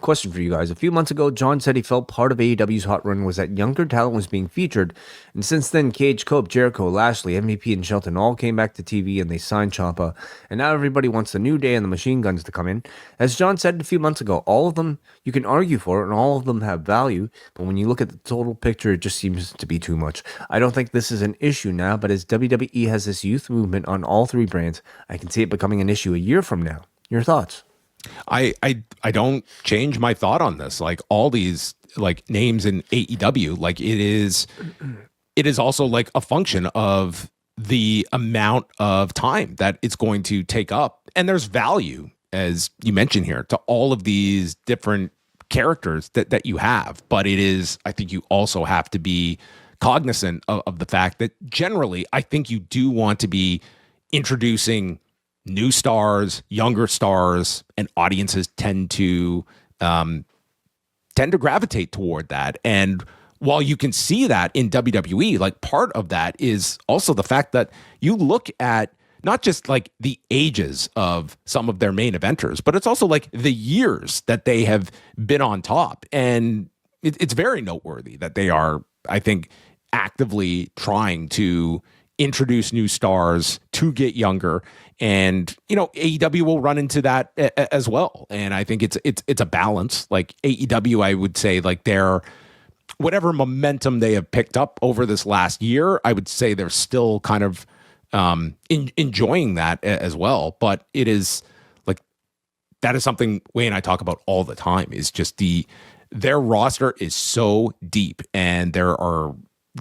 Question for you guys. A few months ago, John said he felt part of AEW's hot run was that younger talent was being featured. And since then, Cage, Cope, Jericho, Lashley, MVP, and Shelton all came back to TV and they signed Ciampa. And now everybody wants the New Day and the Machine Guns to come in. As John said a few months ago, all of them you can argue for and all of them have value. But when you look at the total picture, it just seems to be too much. I don't think this is an issue now, but as WWE has this youth movement on all three brands, I can see it becoming an issue a year from now. Your thoughts? I don't change my thought on this. Like all these like names in AEW, like it is also like a function of the amount of time that it's going to take up. And there's value, as you mentioned here, to all of these different characters that you have. But it is, I think you also have to be cognizant of the fact that generally, I think you do want to be introducing new stars, younger stars, and audiences tend to gravitate toward that. And while you can see that in WWE, like part of that is also the fact that you look at not just like the ages of some of their main eventers, but it's also like the years that they have been on top. And it's very noteworthy that they are, I think, actively trying to introduce new stars to get younger. And, you know, AEW will run into that as well. And I think it's a balance. Like AEW, I would say, like they're whatever momentum they have picked up over this last year, I would say they're still kind of enjoying that as well. But it is like that is something Wayne and I talk about all the time, is just their roster is so deep, and there are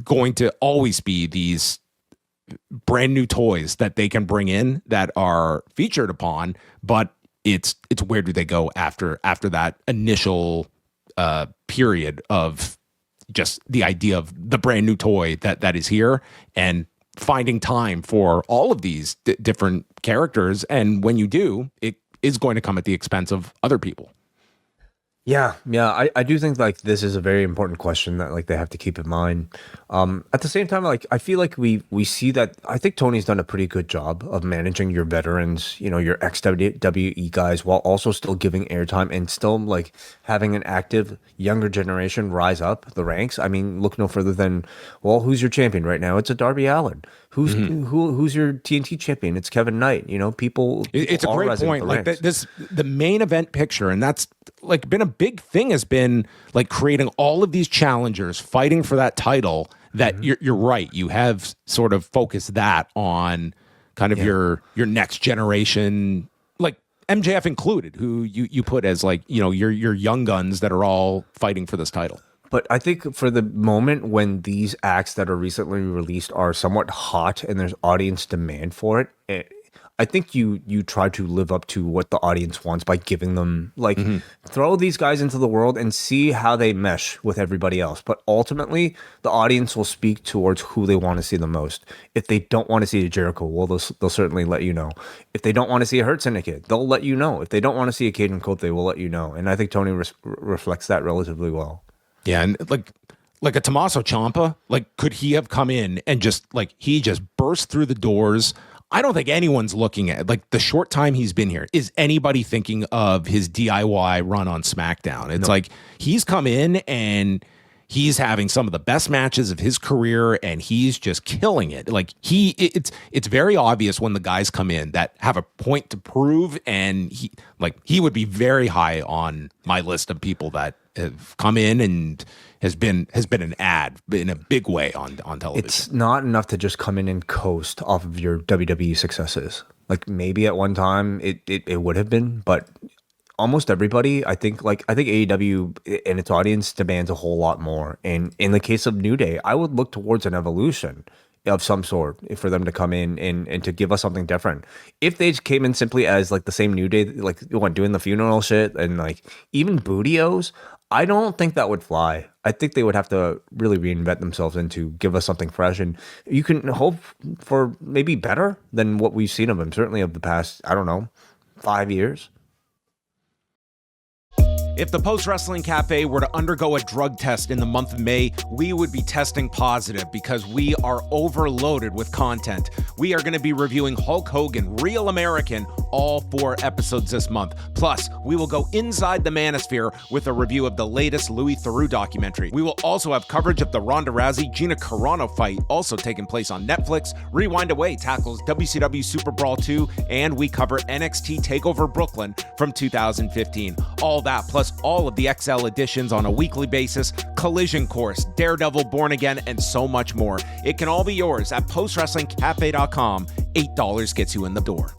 going to always be these brand new toys that they can bring in that are featured upon, but it's where do they go after that initial period of just the idea of the brand new toy that is here, and finding time for all of these different characters. And when you do, it is going to come at the expense of other people. Yeah, I do think like this is a very important question that like they have to keep in mind. At the same time, like I feel like we see that I think Tony's done a pretty good job of managing your veterans, you know, your ex-WWE guys, while also still giving airtime and still like having an active younger generation rise up the ranks. I mean, look no further than, well, who's your champion right now? It's a Darby Allin. Who's your TNT champion? It's Kevin Knight. You know, It's a great point. Like the main event picture, and that's like been a big thing, has been like creating all of these challengers fighting for that title. That you're right. You have sort of focused that on kind of your next generation, like MJF included, who you put as like, you know, your young guns that are all fighting for this title. But I think for the moment when these acts that are recently released are somewhat hot and there's audience demand for it, I think you try to live up to what the audience wants by giving them, like, throw these guys into the world and see how they mesh with everybody else. But ultimately, the audience will speak towards who they want to see the most. If they don't want to see a Jericho, well, they'll certainly let you know. If they don't want to see a Hurt Syndicate, they'll let you know. If they don't want to see a Cage and Cope, they will let you know. And I think Tony reflects that relatively well. Yeah, and like a Tommaso Ciampa, like could he have come in and just like he just burst through the doors? I don't think anyone's looking at like the short time he's been here. Is anybody thinking of his DIY run on SmackDown? It's like he's come in and he's having some of the best matches of his career, and he's just killing it. Like it's very obvious when the guys come in that have a point to prove, and he would be very high on my list of people that have come in and has been an ad in a big way on television. It's not enough to just come in and coast off of your WWE successes. Like maybe at one time it would have been, but almost everybody, I think AEW and its audience demands a whole lot more. And in the case of New Day, I would look towards an evolution of some sort for them to come in and to give us something different. If they came in simply as like the same New Day, like doing the funeral shit and like even Bootios, I don't think that would fly. I think they would have to really reinvent themselves and to give us something fresh. And you can hope for maybe better than what we've seen of them, certainly of the past, I don't know, 5 years. If the Post Wrestling Cafe were to undergo a drug test in the month of May, we would be testing positive because we are overloaded with content. We are going to be reviewing Hulk Hogan, Real American, all 4 episodes this month. Plus, we will go inside the Manosphere with a review of the latest Louis Theroux documentary. We will also have coverage of the Ronda Rousey Gina Carano fight, also taking place on Netflix. Rewind Away tackles WCW Super Brawl 2, and we cover NXT TakeOver Brooklyn from 2015. All that, plus all of the XL editions on a weekly basis, Collision Course, Daredevil Born Again, and so much more. It can all be yours at postwrestlingcafe.com. $8 gets you in the door.